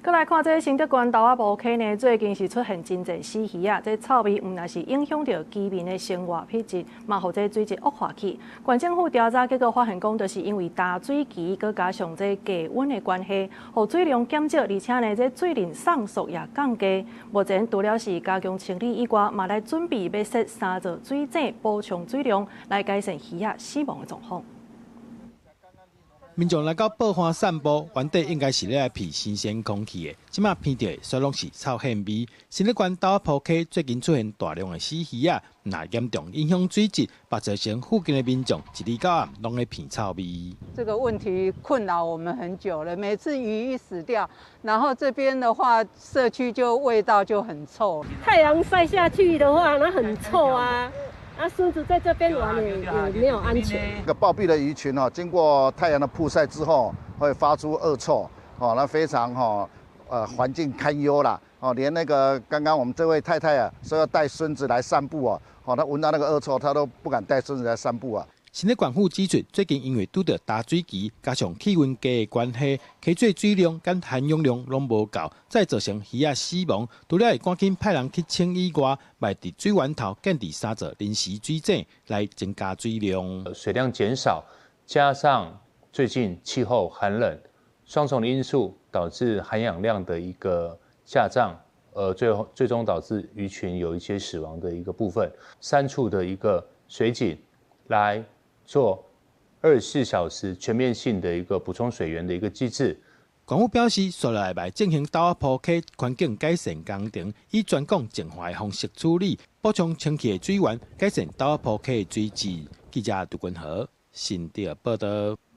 再来看这新德县豆仔埔溪呢，最近是出现真侪死鱼啊！这臭味唔但是影响到居民的生活品质，嘛，互这水质恶化去。县政府调查结果发现，讲就是因为大水期，佮加上这低温的关系，互水量减少，而且呢，这水能送速也降低。目前除了是加强清理以外，嘛来准备要设3座水井，补充水量，来改善鱼仔死亡的状况。 民众来到报花散步，原地应该是来辟新鲜空气的，即马闻到的虽拢是臭腥味。新德县豆仔埔溪最近出现大量的死鱼啊，那严重影响水质，把造成附近的民众一日到晚拢在闻臭味。这个问题困扰我们很久了，每次鱼一死掉，然后这边的话，社区就味道就很臭。太阳晒下去的话，那很臭啊。 孙子在这边玩也没有安全。这个暴毙的鱼群哦，经过太阳的曝晒之后，会发出恶臭，哦，那非常环境堪忧啦，哦，连那个刚刚我们这位太太啊，说要带孙子来散步哦，哦，她闻到那个恶臭，她都不敢带孙子来散步啊。 新德县府指出，最近因为拄到大水期，加上气温低的关系，溪水水量跟含氧量拢无够，再造成鱼仔死亡。除了会赶紧派人去清以外，卖伫水源头建立3座临时水井来增加水量。水量减少，加上最近气候寒冷，双重的因素导致含氧量的一个下降，最终导致鱼群有一些死亡的一个部分。3处的一个水井来 做24小时全面性的一个补充水源的一个机制。县府表示，接下来会进行豆仔埔溪环境改善工程，以专供净化的方式处理，补充清气的水源，改善豆仔埔溪的水质。记者杜君和新竹报道。